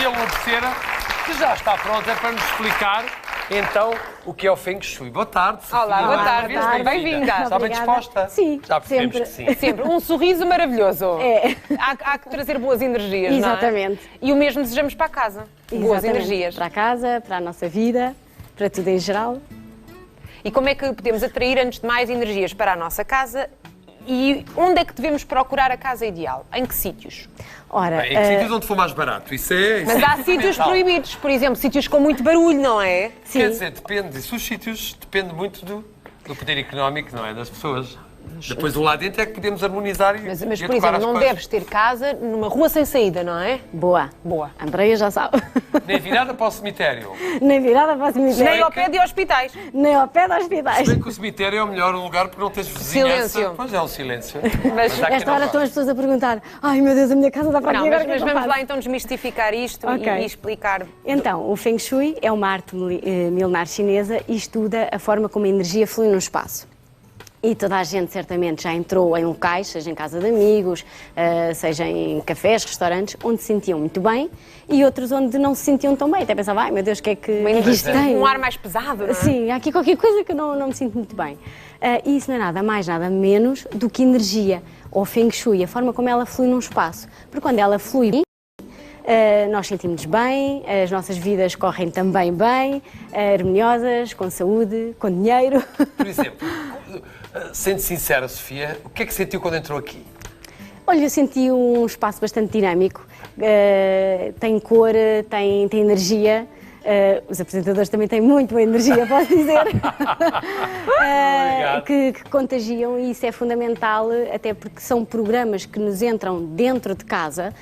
Sofia Lourdes, que já está pronta para nos explicar, então, o que é o Feng Shui. Boa tarde, Sofia. Olá, boa tarde. Bem-vinda. Está bem disposta? Sim, já percebemos sempre. que sim. Sempre. Um sorriso maravilhoso. É. Há que trazer boas energias, Exatamente. não é? E o mesmo desejamos para a casa. Boas Exatamente. energias. Para a casa, para a nossa vida, para tudo em geral. E como é que podemos atrair, antes de mais, energias para a nossa casa? E onde é que devemos procurar a casa ideal? Em que sítios? Ora, Bem, em que sítios onde for mais barato? Isso é Mas há sítios fundamental. proibidos, por exemplo, sítios com muito barulho, não é? sim. Quer dizer, depende. Isso, os sítios depende muito do poder económico, não é? Das pessoas. Depois, o lá dentro é que podemos harmonizar e Mas e por adequar exemplo, as não coisas. deves ter casa numa rua sem saída, não é? boa. Boa. A Andreia já sabe. Nem virada para o cemitério. Nem virada para o Nem cemitério, ao pé de hospitais. nem ao pé de hospitais. Se bem que o cemitério é o melhor lugar porque não tens vizinhança. Silêncio. Pois é, o silêncio. Mas há quem Esta não hora estão goste. as pessoas a perguntar: ai meu Deus, a minha casa está para Não, aqui agora. mas o que é que eu vamos faço? lá então desmistificar isto Ok. e explicar. Então, o Feng Shui é uma arte milenar chinesa e estuda a forma como a energia flui no espaço. E toda a gente certamente já entrou em locais, seja em casa de amigos, seja em cafés, restaurantes, onde se sentiam muito bem e outros onde não se sentiam tão bem. Até pensava, ai meu Deus, o que é que isto tem? Um ar mais pesado, não é? Sim, há aqui qualquer coisa que eu não me sinto muito bem. E isso não é nada mais, nada menos do que energia, ou Feng Shui, a forma como ela flui num espaço. Porque quando ela flui bem, nós sentimos bem, as nossas vidas correm também bem, harmoniosas, com saúde, com dinheiro. Por exemplo, sendo sincera, Sofia, o que é que sentiu quando entrou aqui? Olha, eu senti um espaço bastante dinâmico, tem cor, tem energia. Os apresentadores também têm muito boa energia, posso dizer, que contagiam e isso é fundamental, até porque são programas que nos entram dentro de casa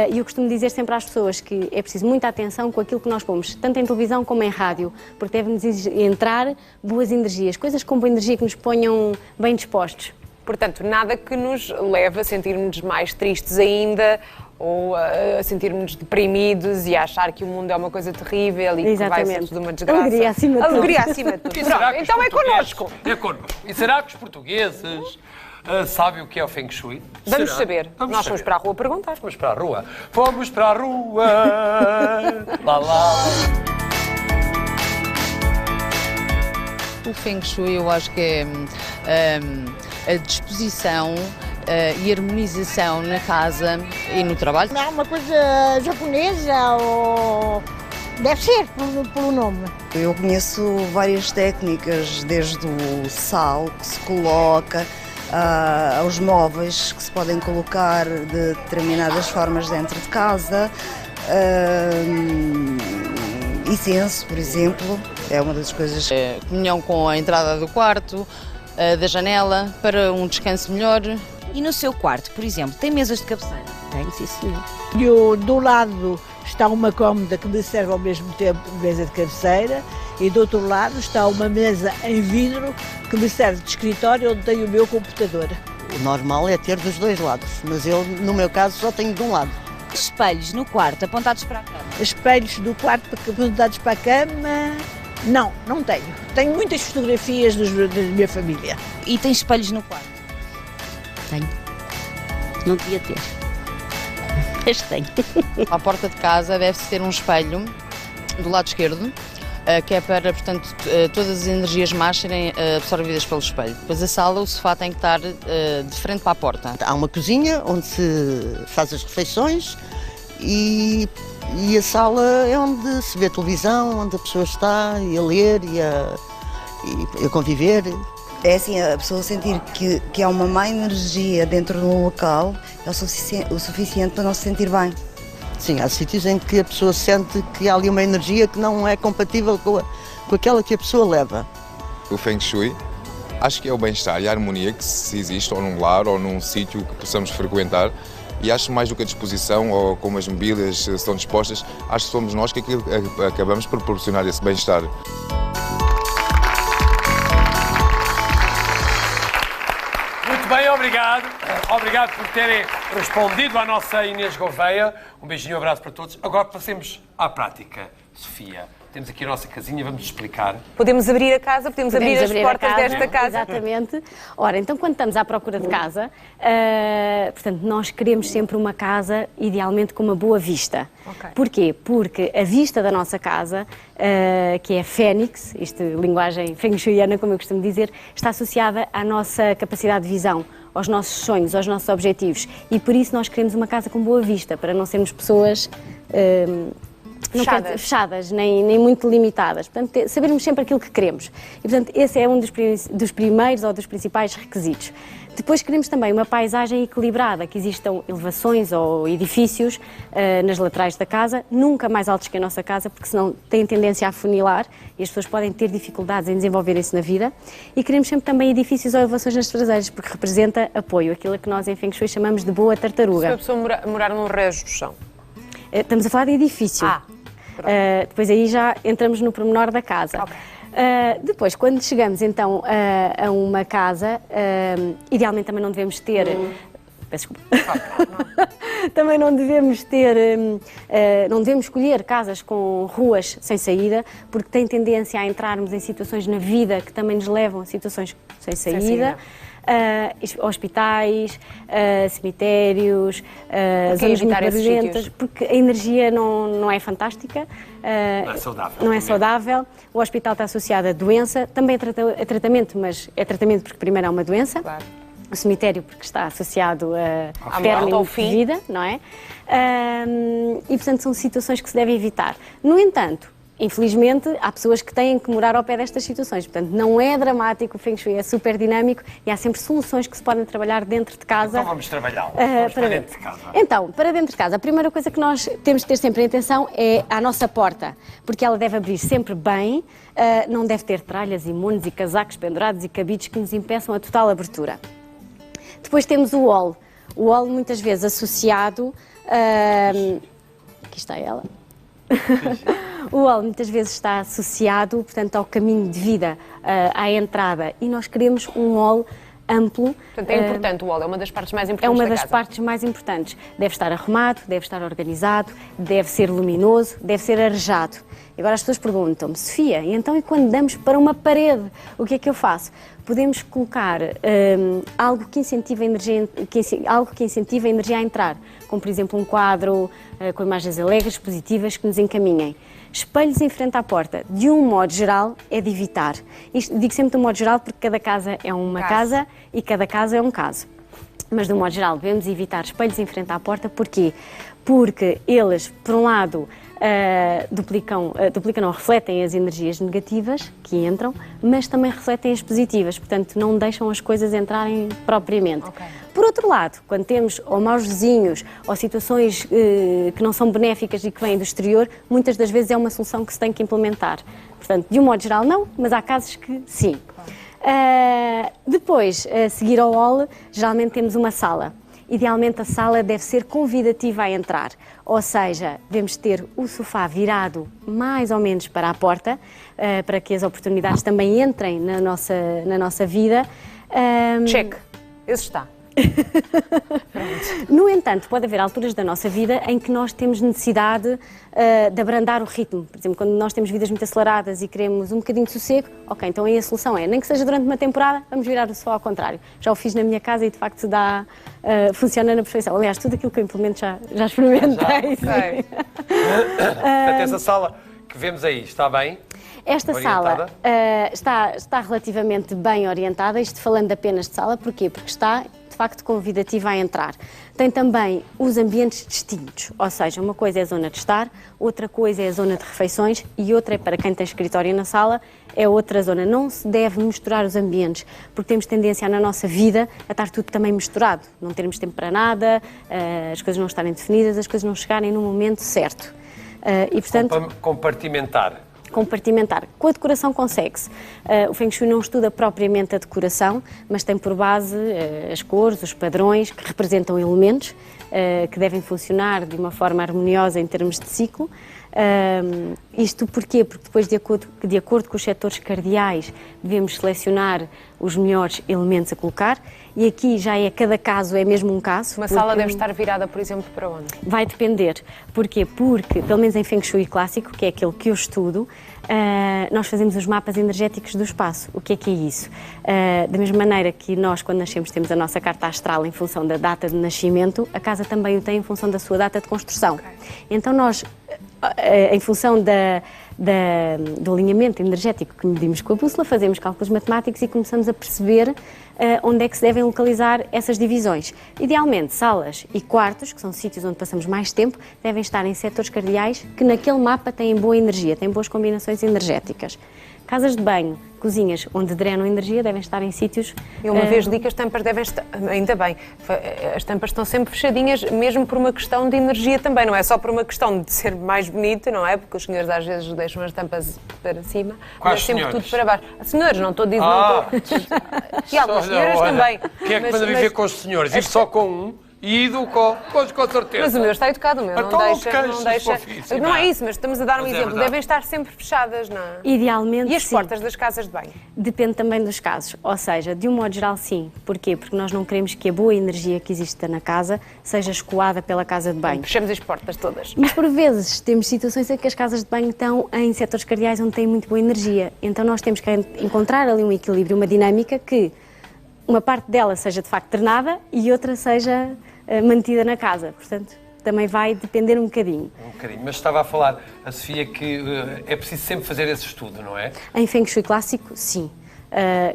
e eu costumo dizer sempre às pessoas que é preciso muita atenção com aquilo que nós pomos, tanto em televisão como em rádio, porque deve-nos entrar boas energias, coisas com boa energia que nos ponham bem dispostos. Portanto, nada que nos leve a sentirmos mais tristes ainda ou a sentirmos deprimidos e a achar que o mundo é uma coisa terrível e que vai ser tudo uma desgraça. Alegria acima de tudo. Alegria acima de tudo. E será Pronto, que os então é portugueses- connosco. É connosco. E será que os portugueses sabem o que é o Feng Shui? Vamos Será? saber. Vamos Nós saber. fomos para a rua perguntar. Vamos para a rua. Fomos para a rua. Lá, lá. O Feng Shui eu acho que é a disposição e harmonização na casa e no trabalho. Não é uma coisa japonesa ou... Deve ser, pelo nome. Eu conheço várias técnicas, desde o sal que se coloca, aos móveis que se podem colocar de determinadas formas dentro de casa, incenso, por exemplo, é uma das coisas. Comunhão com a entrada do quarto, da janela, para um descanso melhor. E no seu quarto, por exemplo, tem mesas de cabeceira? Tem, sim, senhor. Do lado está uma cômoda que me serve ao mesmo tempo de mesa de cabeceira e do outro lado está uma mesa em vidro que me serve de escritório onde tenho o meu computador. O normal é ter dos dois lados, mas eu, no meu caso, só tenho de um lado. Espelhos no quarto apontados para a cama? Espelhos do quarto apontados para a cama, não tenho. Tenho muitas fotografias da minha família. E tem espelhos no quarto? Tenho. Não devia ter. Mas tenho. À porta de casa deve-se ter um espelho do lado esquerdo, que é para, portanto, todas as energias más serem absorvidas pelo espelho. Depois a sala, o sofá tem que estar de frente para a porta. Há uma cozinha onde se faz as refeições e a sala é onde se vê televisão, onde a pessoa está a ler e a conviver. É assim, a pessoa sentir que há uma má energia dentro de um local é o suficiente para não se sentir bem. Sim, há sítios em que a pessoa sente que há ali uma energia que não é compatível com aquela que a pessoa leva. O Feng Shui, acho que é o bem-estar e a harmonia que se existe ou num lar ou num sítio que possamos frequentar. E acho mais do que a disposição ou como as mobílias estão dispostas, acho que somos nós que acabamos por proporcionar esse bem-estar. Muito bem, obrigado. obrigado. Obrigado por terem respondido à nossa Inês Gouveia. Um beijinho e um abraço para todos. Agora passemos à prática. Sofia, temos aqui a nossa casinha, vamos explicar. Podemos abrir a casa, podemos abrir as portas desta casa. Exatamente. Ora, então quando estamos à procura de casa, portanto, nós queremos sempre uma casa, idealmente com uma boa vista. Okay. Porquê? Porque a vista da nossa casa, que é Fênix, isto linguagem feng shuiana, como eu costumo dizer, está associada à nossa capacidade de visão, aos nossos sonhos, aos nossos objetivos. E por isso nós queremos uma casa com boa vista, para não sermos pessoas... fechadas, nem muito limitadas. Portanto, sabermos sempre aquilo que queremos. E, portanto, esse é um dos primeiros ou dos principais requisitos. Depois queremos também uma paisagem equilibrada, que existam elevações ou edifícios nas laterais da casa, nunca mais altos que a nossa casa, porque senão têm tendência a afunilar e as pessoas podem ter dificuldades em desenvolverem-se na vida. E queremos sempre também edifícios ou elevações nas traseiras, porque representa apoio, aquilo que nós em Feng Shui chamamos de boa tartaruga. Se a pessoa morar num rejo do chão? Estamos a falar de edifício. Depois aí já entramos no pormenor da casa. Okay. Depois, quando chegamos então a uma casa, idealmente também não devemos ter... Peço desculpa. Também não devemos ter... não devemos escolher casas com ruas sem saída, porque tem tendência a entrarmos em situações na vida que também nos levam a situações sem saída. Hospitais, cemitérios, zonas muito barulhentas, porque a energia não é fantástica, não é saudável. O hospital está associado a doença, também a tratamento, mas é tratamento porque primeiro há uma doença. Claro. O cemitério porque está associado a término de vida, não é? E portanto são situações que se devem evitar. No entanto, infelizmente, há pessoas que têm que morar ao pé destas situações. Portanto, não é dramático, o Feng Shui é super dinâmico e há sempre soluções que se podem trabalhar dentro de casa. Então vamos trabalhar. Vamos para dentro de casa. Então, para dentro de casa, a primeira coisa que nós temos de ter sempre em atenção é a nossa porta, porque ela deve abrir sempre bem, não deve ter tralhas e monos e casacos pendurados e cabides que nos impeçam a total abertura. Depois temos o hall. O hall muitas vezes associado... aqui está ela. O hall muitas vezes está associado, portanto, ao caminho de vida, à entrada, e nós queremos um hall amplo. Portanto, é importante o hall, é uma das partes mais importantes da casa. É uma das partes mais importantes. Deve estar arrumado, deve estar organizado, deve ser luminoso, deve ser arejado. Agora as pessoas perguntam-me, Sofia, e então e quando damos para uma parede, o que é que eu faço? Podemos colocar algo que incentive a energia a entrar, como por exemplo um quadro com imagens alegres, positivas, que nos encaminhem. Espelhos em frente à porta, de um modo geral, é de evitar. Isto, digo sempre de um modo geral porque cada casa é uma casa e cada caso é um caso. Mas de um modo geral devemos evitar espelhos em frente à porta, porquê? Porque eles, por um lado, refletem as energias negativas que entram, mas também refletem as positivas, portanto não deixam as coisas entrarem propriamente. Okay. Por outro lado, quando temos ou maus vizinhos ou situações que não são benéficas e que vêm do exterior, muitas das vezes é uma solução que se tem que implementar. Portanto, de um modo geral não, mas há casos que sim. Depois, a seguir ao hall, geralmente temos uma sala. Idealmente a sala deve ser convidativa a entrar, ou seja, devemos ter o sofá virado mais ou menos para a porta, para que as oportunidades também entrem na nossa vida. Check, esse está. No entanto, pode haver alturas da nossa vida em que nós temos necessidade de abrandar o ritmo. Por exemplo, quando nós temos vidas muito aceleradas e queremos um bocadinho de sossego, ok, então aí a solução é, nem que seja durante uma temporada, vamos virar o sofá ao contrário. Já o fiz na minha casa e de facto funciona na perfeição. Aliás, tudo aquilo que eu implemento já experimentei. Portanto, essa sala que vemos aí está bem? Esta orientada? Sala está relativamente bem orientada, isto falando apenas de sala, porquê? Porque está de facto convidativa a entrar. Tem também os ambientes distintos, ou seja, uma coisa é a zona de estar, outra coisa é a zona de refeições e outra é para quem tem escritório na sala, é outra zona. Não se deve misturar os ambientes, porque temos tendência na nossa vida a estar tudo também misturado, não termos tempo para nada, as coisas não estarem definidas, as coisas não chegarem no momento certo. E, portanto, compartimentar. Com a decoração consegue-se. O Feng Shui não estuda propriamente a decoração, mas tem por base as cores, os padrões que representam elementos que devem funcionar de uma forma harmoniosa em termos de ciclo Isto porquê? Porque depois, de acordo com os setores cardeais, devemos selecionar os melhores elementos a colocar, e aqui já é, cada caso é mesmo um caso. Uma sala deve estar virada, por exemplo, para onde? Vai depender. Porquê? Porque, pelo menos em Feng Shui clássico, que é aquele que eu estudo, nós fazemos os mapas energéticos do espaço. O que é isso? Da mesma maneira que nós, quando nascemos, temos a nossa carta astral em função da data de nascimento, a casa também o tem em função da sua data de construção. Okay. Então nós, em função do alinhamento energético que medimos com a bússola, fazemos cálculos matemáticos e começamos a perceber onde é que se devem localizar essas divisões. Idealmente, salas e quartos, que são sítios onde passamos mais tempo, devem estar em setores cardeais que naquele mapa têm boa energia, têm boas combinações energéticas. Casas de banho, cozinhas onde drenam energia devem estar em sítios... E uma vez li que as tampas devem estar... Ainda bem, as tampas estão sempre fechadinhas, mesmo por uma questão de energia também, não é só por uma questão de ser mais bonito, não é? Porque os senhores às vezes deixam as tampas para cima, mas sempre tudo para baixo. Senhores, não estou a dizer... E algumas senhoras também. Quem é que manda viver com os senhores? Vive só com um? E educou, com certeza. Mas o meu está educado, o meu não deixa. Não é isso, mas estamos a dar um exemplo. Devem estar sempre fechadas, não é? Idealmente, e as portas das casas de banho? Depende também dos casos. Ou seja, de um modo geral, sim. Porquê? Porque nós não queremos que a boa energia que existe na casa seja escoada pela casa de banho. Fechamos as portas todas. Mas por vezes temos situações em que as casas de banho estão em setores cardeais onde têm muito boa energia. Então nós temos que encontrar ali um equilíbrio, uma dinâmica que uma parte dela seja de facto drenada e outra seja mantida na casa, portanto, também vai depender um bocadinho. Mas estava a falar, a Sofia, que é preciso sempre fazer esse estudo, não é? Em Feng Shui clássico, sim.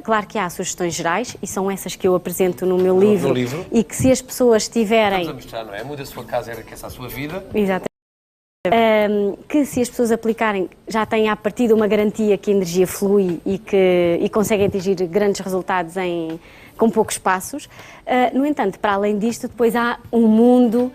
Claro que há sugestões gerais, e são essas que eu apresento no meu livro, e que se as pessoas tiverem... Estamos a mostrar, não é? Muda a sua casa, enriquece a sua vida. Exatamente. Que se as pessoas aplicarem, já têm à partida uma garantia que a energia flui e conseguem atingir grandes resultados com poucos passos. No entanto, para além disto, depois há um mundo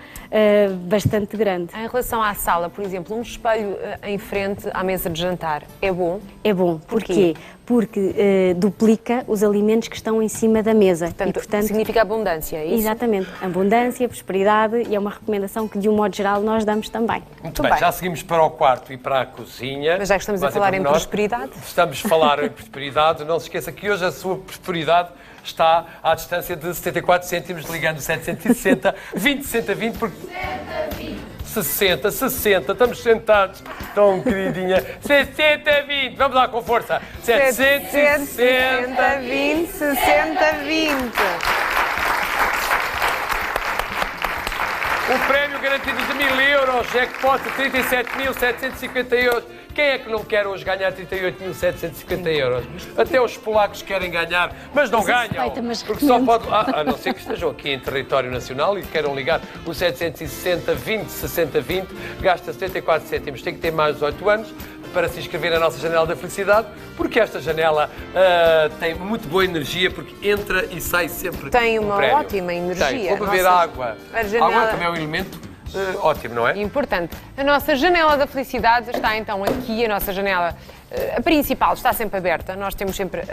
bastante grande. Em relação à sala, por exemplo, um espelho em frente à mesa de jantar, é bom? É bom. Porquê? Porque duplica os alimentos que estão em cima da mesa. Portanto, significa abundância, é isso? Exatamente. Abundância, prosperidade, e é uma recomendação que, de um modo geral, nós damos também. Muito bem. Já seguimos para o quarto e para a cozinha. Mas já que estamos a falar em prosperidade... Estamos a falar em prosperidade. Não se esqueça que hoje a sua prosperidade está à distância de 74 cêntimos, ligando 760, 20, 60, 20, porque... 60, 60, estamos sentados, tão queridinha. 60, 20, vamos lá com força. 760, 20, 60, 20. O prémio garantido de 1.000 euros, jackpot de 37.750 euros. Quem é que não quer hoje ganhar 38.750 euros? Até os polacos querem ganhar, mas não ganham. Porque só pode... A não ser que estejam aqui em território nacional e queiram ligar o 760 20 60 20, gasta 74 cêntimos. Tem que ter mais de 18 anos para se inscrever na nossa janela da felicidade, porque esta janela tem muito boa energia, porque entra e sai sempre. Tem uma ótima energia. Tem. Vou beber água. Água também é um elemento ótimo, não é? Importante. A nossa janela da felicidade está então aqui, a nossa janela a principal está sempre aberta. Nós temos sempre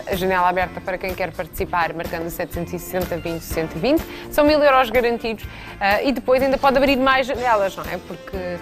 a janela aberta para quem quer participar, marcando 760, 20, 120. São 1.000 euros garantidos e depois ainda pode abrir mais janelas, não é? Porque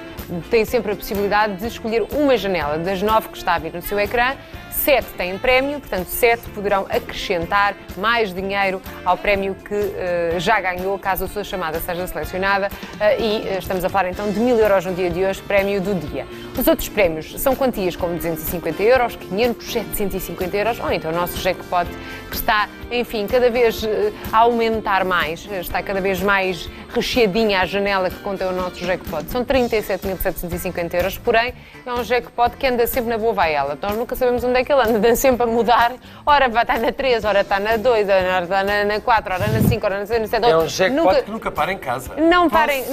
tem sempre a possibilidade de escolher uma janela das 9 que está a vir no seu ecrã. 7 têm prémio, portanto 7 poderão acrescentar mais dinheiro ao prémio que já ganhou, caso a sua chamada seja selecionada, e estamos a falar então de 1.000 euros no dia de hoje, prémio do dia. Os outros prémios são quantias como 250 euros, 500, 750 euros, ou então o nosso jackpot, que está, enfim, cada vez a aumentar mais, está cada vez mais recheadinha a janela que contém o nosso jackpot. São 37.750 euros, porém é um jackpot que anda sempre na boa vaela. Nós nunca sabemos onde é que ele anda sempre a mudar. Ora vai estar na 3, ora está na 2, ora está na 4, ora na 5, ora na 6, na 7. É um jackpot que nunca para em casa. Não parem.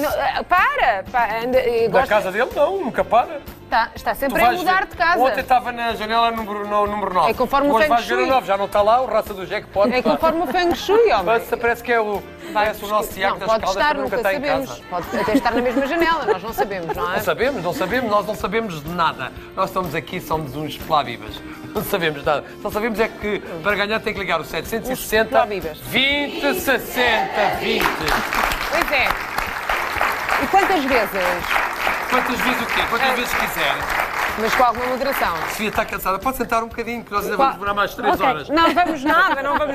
Para! Na casa dele não, nunca para. Está sempre a mudar de casa. Ontem estava na janela número 9. É conforme o Feng Shui. Já não está lá, o raça do jackpot. É conforme o Feng Shui, homem. Parece que é o nosso Tiago das Caldas, que nunca está em casa. Pode até estar na mesma janela, nós não sabemos, não é? Não sabemos, nós não sabemos de nada. Nós estamos aqui, somos uns plávivas. Não sabemos nada. Só sabemos é que para ganhar tem que ligar o 760 20 60 20. Pois é. E quantas vezes? Quantas vezes o quê? Quantas vezes quiser. Mas com alguma moderação. Sofia está cansada. Pode sentar um bocadinho, que nós ainda vamos demorar mais 3 horas. Não vamos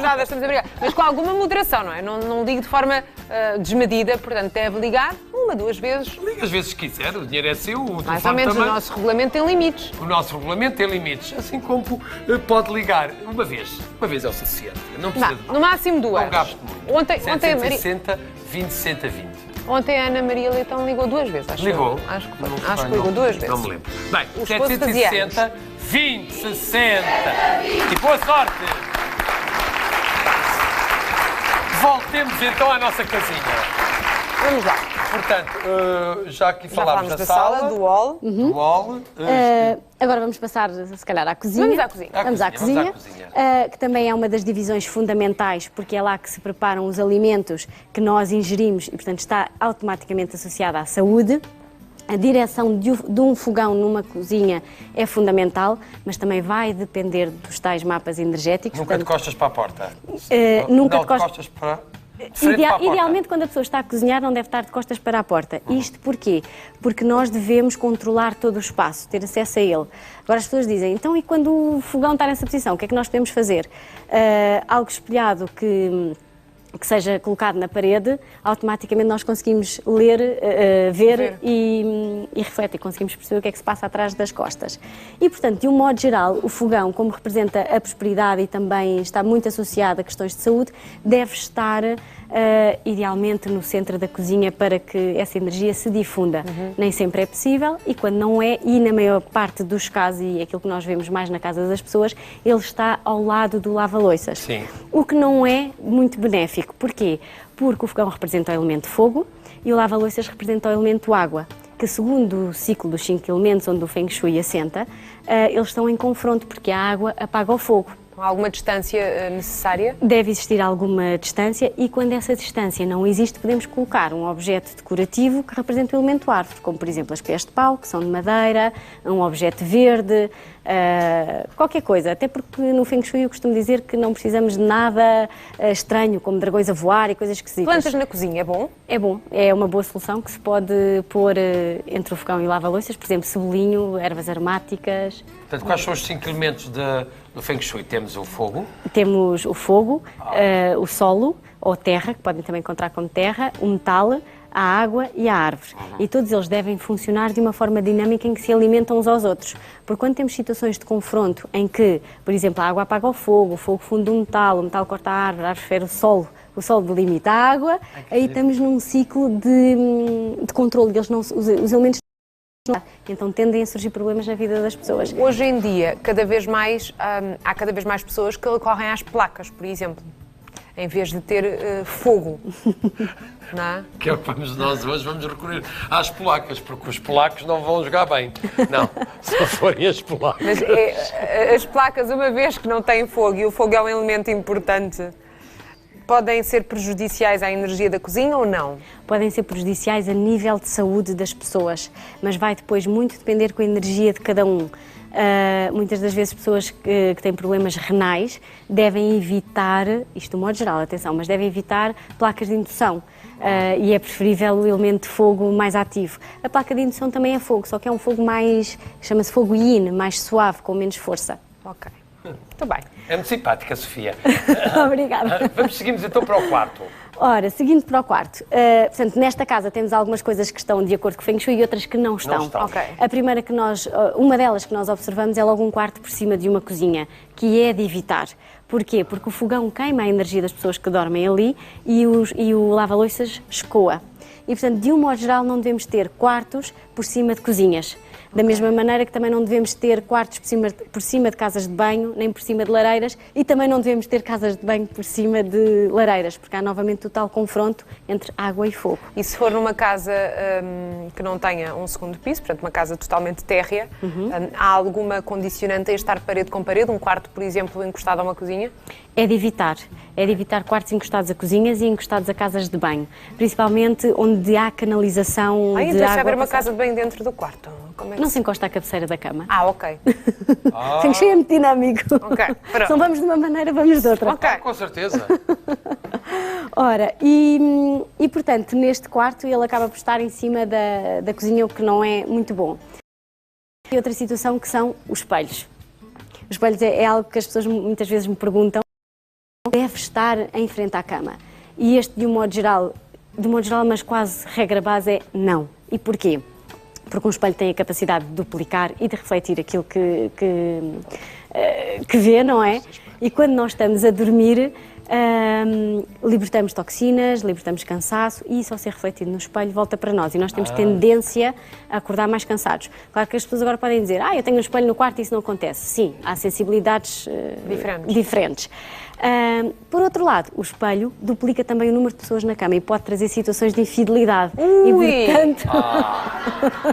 nada, estamos a brigar. Mas com alguma moderação, não é? Não ligue de forma desmedida, portanto, deve ligar 1, 2 vezes. Liga as vezes que quiser, o dinheiro é seu, o telefone mais ou menos, também. o nosso regulamento tem limites. O nosso regulamento tem limites, assim como pode ligar uma vez. Uma vez é o suficiente. Não precisa de mais. No máximo 2. Não gasto muito. Ontem 760, 20, 60, 20. Ontem a Ana Maria Leitão ligou 2 vezes, acho. Ligou? Acho que foi. Acho que ligou 2 vezes. Não me lembro. Bem, o 760, 20, 60. E boa sorte! Voltemos então à nossa casinha. Vamos lá. Portanto, já aqui falámos da sala, do hall. Do hall. Agora vamos passar, se calhar, à cozinha. Vamos à cozinha. Vamos à cozinha. Que também é uma das divisões fundamentais, porque é lá que se preparam os alimentos que nós ingerimos e, portanto, está automaticamente associada à saúde. A direção de um fogão numa cozinha é fundamental, mas também vai depender dos tais mapas energéticos. Nunca de costas para a porta? Nunca de costas para... Idealmente, quando a pessoa está a cozinhar, não deve estar de costas para a porta. Isto porquê? Porque nós devemos controlar todo o espaço, ter acesso a ele. Agora as pessoas dizem, então e quando o fogão está nessa posição, o que é que nós podemos fazer? Algo espelhado que seja colocado na parede, automaticamente nós conseguimos ler, ver e refletir, conseguimos perceber o que é que se passa atrás das costas. E, portanto, de um modo geral, o fogão, como representa a prosperidade e também está muito associado a questões de saúde, deve estar idealmente no centro da cozinha para que essa energia se difunda. Nem sempre é possível e quando não é, e na maior parte dos casos, e aquilo que nós vemos mais na casa das pessoas, ele está ao lado do lava-loiças. Sim. O que não é muito benéfico. Porquê? Porque o fogão representa o elemento fogo e o lava-loiças representa o elemento água, que segundo o ciclo dos 5 elementos onde o Feng Shui assenta, eles estão em confronto porque a água apaga o fogo. Há alguma distância necessária? Deve existir alguma distância e quando essa distância não existe, podemos colocar um objeto decorativo que representa o elemento árvore, como por exemplo as colheres de pau, que são de madeira, um objeto verde, qualquer coisa. Até porque no Feng Shui eu costumo dizer que não precisamos de nada estranho, como dragões a voar e coisas esquisitas. Plantas na cozinha, é bom? É bom, é uma boa solução que se pode pôr entre o fogão e o lava-loiças, por exemplo, cebolinho, ervas aromáticas. Portanto, quais são os 5 elementos do Feng Shui? Temos o fogo. Temos o fogo, o solo, ou terra, que podem também encontrar como terra, o metal, a água e a árvore. E todos eles devem funcionar de uma forma dinâmica em que se alimentam uns aos outros. Porque quando temos situações de confronto em que, por exemplo, a água apaga o fogo funde o metal corta a árvore fere o solo delimita a água, aí estamos num ciclo de controle. Os elementos então tendem a surgir problemas na vida das pessoas. Hoje em dia, há cada vez mais pessoas que recorrem às placas, por exemplo, em vez de ter fogo. Não é? Que é o que nós hoje vamos recorrer às polacas, porque os polacos não vão jogar bem. Não, se forem as polacas. Mas as placas, uma vez que não têm fogo, e o fogo é um elemento importante, podem ser prejudiciais à energia da cozinha ou não? Podem ser prejudiciais a nível de saúde das pessoas, mas vai depois muito depender com a energia de cada um. Muitas das vezes pessoas que têm problemas renais devem evitar, isto de modo geral, atenção, mas devem evitar placas de indução. E é preferível o elemento de fogo mais ativo. A placa de indução também é fogo, só que é um fogo mais, chama-se fogo yin, mais suave, com menos força. Ok, muito bem. É muito simpática, Sofia. Obrigada. Seguimos então para o quarto. Ora, seguindo para o quarto, portanto, nesta casa temos algumas coisas que estão de acordo com o Feng Shui e outras que não estão. Okay. A primeira uma delas que nós observamos é logo um quarto por cima de uma cozinha, que é de evitar. Porquê? Porque o fogão queima a energia das pessoas que dormem ali e o lava-loiças escoa. E, portanto, de um modo geral, não devemos ter quartos por cima de cozinhas. Da mesma maneira que também não devemos ter quartos por cima de casas de banho, nem por cima de lareiras, e também não devemos ter casas de banho por cima de lareiras, porque há novamente total confronto entre água e fogo. E se for numa casa que não tenha um segundo piso, portanto uma casa totalmente térrea, há alguma condicionante a estar parede com parede, um quarto, por exemplo, encostado a uma cozinha? É de evitar quartos encostados a cozinhas e encostados a casas de banho, principalmente onde há canalização de água. Então se haver uma casa de banho dentro do quarto? Como é que não se encosta à cabeceira da cama. Ok. Feng Shui é muito dinâmico. Ok, se não vamos de uma maneira, vamos de outra. Ok, com certeza. Ora, portanto, neste quarto ele acaba por estar em cima da cozinha, o que não é muito bom. E outra situação que são os espelhos. Os espelhos é algo que as pessoas muitas vezes me perguntam. Deve estar em frente à cama. E este, de um modo geral, mas quase regra base, é não. E porquê? Porque um espelho tem a capacidade de duplicar e de refletir aquilo que vê, não é? E quando nós estamos a dormir, libertamos toxinas, libertamos cansaço e isso, ao ser refletido no espelho, volta para nós. E nós temos tendência a acordar mais cansados. Claro que as pessoas agora podem dizer, eu tenho um espelho no quarto e isso não acontece. Sim, há sensibilidades diferentes. Por outro lado, o espelho duplica também o número de pessoas na cama e pode trazer situações de infidelidade. Ui. E, portanto...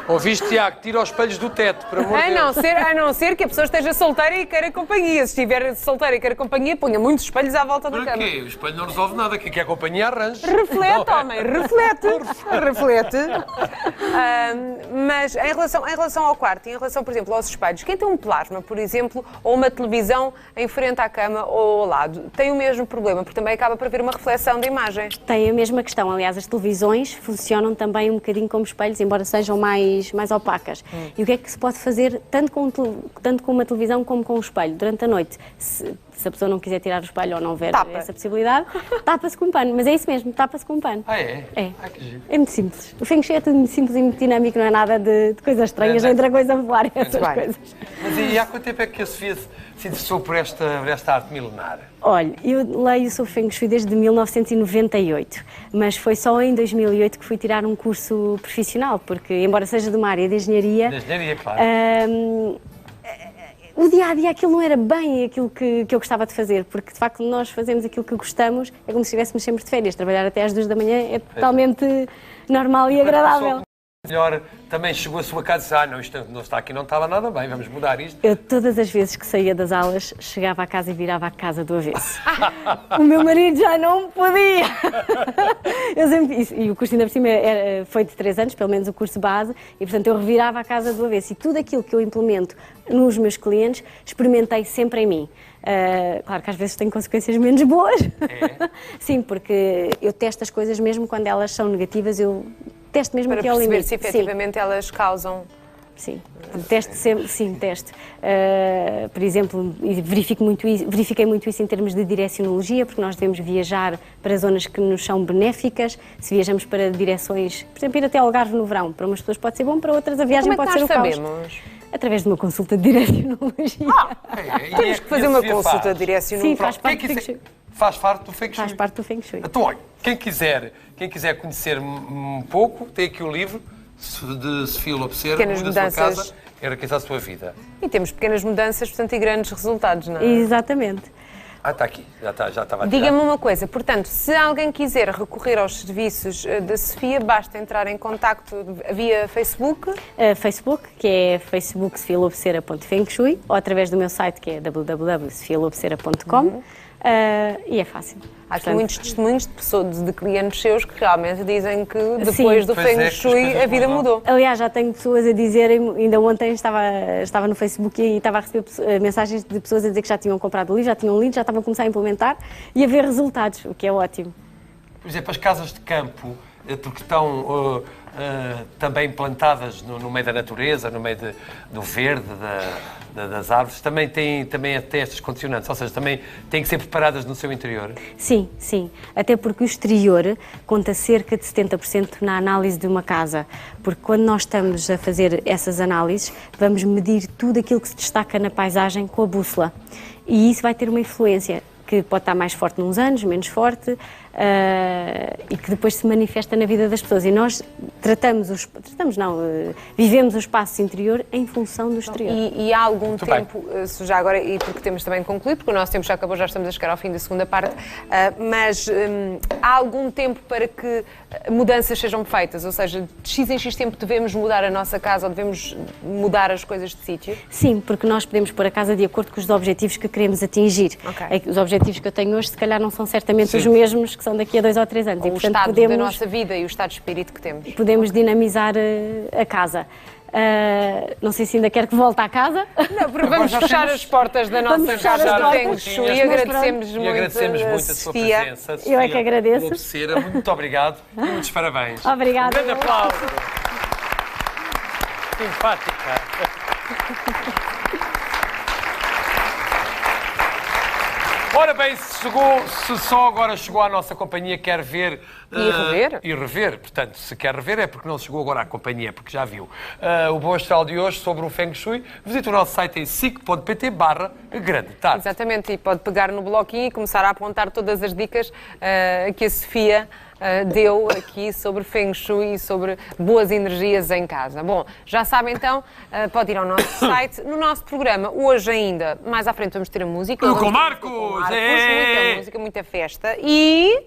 Ouviste, Tiago? Tira os espelhos do teto, por amor de Deus. A não ser que a pessoa esteja solteira e queira companhia. Se estiver solteira e queira companhia, ponha muitos espelhos à volta da cama. Para quê? O espelho não resolve nada. Quem quer companhia, arranja. Reflete, homem, reflete. Mas em relação ao quarto e em relação, por exemplo, aos espelhos, quem tem um plasma, por exemplo, ou uma televisão em frente à cama ou ao lado, tem o mesmo problema, porque também acaba por haver uma reflexão da imagem. Tem a mesma questão. Aliás, as televisões funcionam também um bocadinho como espelhos, embora sejam mais opacas. E o que é que se pode fazer tanto com uma televisão como com um espelho? Durante a noite, se a pessoa não quiser tirar o espelho ou não ver essa possibilidade, tapa-se com um pano. Mas é isso mesmo, tapa-se com um pano. É? É. Que giro. É muito simples. O Feng Shui é tudo muito simples e muito dinâmico, não é nada de coisas estranhas, entre a coisa a voar e essas coisas. Mas e há quanto tempo é que a Sofia se interessou por esta arte milenar? Olha, eu leio sobre Feng Shui desde 1998, mas foi só em 2008 que fui tirar um curso profissional, porque, embora seja de uma área de engenharia... De engenharia, claro. O dia-a-dia aquilo não era bem aquilo que eu gostava de fazer, porque de facto nós fazemos aquilo que gostamos, é como se estivéssemos sempre de férias, trabalhar até às 2 da manhã é totalmente normal e agradável. Melhor, também chegou a sua casa e disse, não, isto não está aqui, não estava nada bem, vamos mudar isto. Eu, todas as vezes que saía das aulas, chegava à casa e virava a casa do avesso. O meu marido já não podia. E o curso ainda por cima foi de 3 anos, pelo menos o curso base, e portanto eu revirava a casa do avesso. E tudo aquilo que eu implemento nos meus clientes, experimentei sempre em mim. Claro que às vezes tem consequências menos boas. É? Sim, porque eu testo as coisas mesmo quando elas são negativas, eu testo mesmo até ao limite. Para perceber se efetivamente elas causam... Sim, testo sempre, sim, testo. Por exemplo, verifiquei muito isso em termos de direcionologia, porque nós devemos viajar para zonas que nos são benéficas. Se viajamos para direções, por exemplo, ir até Algarve no verão, para umas pessoas pode ser bom, para outras a viagem pode ser o caos. Como é que nós sabemos? Através de uma consulta de direcionologia. Temos que fazer uma consulta de direcionologia. Sim, faz parte do Feng Shui. Faz parte do Feng Shui. Faz parte do Feng Shui. Então, olha, quem quiser conhecer um pouco, tem aqui o livro de Sofia Lobceira, Pequenas da sua mudanças. casa, enriquecer a sua vida. E temos pequenas mudanças, portanto, e grandes resultados, não é? Exatamente. Está aqui, já estava a tirar. Diga-me uma coisa, portanto, se alguém quiser recorrer aos serviços da Sofia, basta entrar em contacto via Facebook? Facebook, que é facebook.sofialobceira.fengshui, ou através do meu site, que é www.sofialobceira.com. E é fácil. Há aqui muitos testemunhos de clientes seus que realmente dizem que depois do Feng Shui a vida mudou. Aliás, já tenho pessoas a dizerem, ainda ontem estava no Facebook e estava a receber mensagens de pessoas a dizer que já tinham comprado o livro, já tinham lido, já estavam a começar a implementar e a ver resultados, o que é ótimo. Por exemplo, as casas de campo, porque estão também plantadas no meio da natureza, no meio do verde, das árvores, também têm até estas condicionantes, ou seja, também têm que ser preparadas no seu interior? Sim, sim. Até porque o exterior conta cerca de 70% na análise de uma casa. Porque quando nós estamos a fazer essas análises, vamos medir tudo aquilo que se destaca na paisagem com a bússola. E isso vai ter uma influência que pode estar mais forte nos anos, menos forte, e que depois se manifesta na vida das pessoas. E nós vivemos o espaço interior em função do exterior. E há algum tempo, já agora, e porque temos também concluído, porque o nosso tempo já acabou, já estamos a chegar ao fim da segunda parte, mas há algum tempo para que mudanças sejam feitas? Ou seja, de X em X tempo devemos mudar a nossa casa ou devemos mudar as coisas de sítio? Sim, porque nós podemos pôr a casa de acordo com os objetivos que queremos atingir. Okay. Os objetivos que eu tenho hoje, se calhar, não são certamente os mesmos que são daqui a 2 ou 3 anos. Ou e, portanto, o estado da nossa vida e o estado de espírito que temos. Podemos dinamizar a casa. Não sei se ainda quer que volte à casa. Não, porque vamos fechar as portas da nossa casa do Feng Shui e agradecemos muito a sua presença. Eu é que agradeço. Muito obrigado e muitos parabéns. Obrigada. Um grande aplauso. Simpática. Ora bem, se só agora chegou à nossa companhia, quer ver... E rever. Portanto, se quer rever é porque não chegou agora à companhia, porque já viu. O Boa Astral de hoje sobre o Feng Shui, visite o nosso site em sic.pt/grande tarde. Exatamente, e pode pegar no bloquinho e começar a apontar todas as dicas que a Sofia deu aqui sobre Feng Shui e sobre boas energias em casa. Bom, já sabe então, pode ir ao nosso site. No nosso programa, hoje ainda, mais à frente vamos ter a música. Com Marcos! Muita música, muita festa e...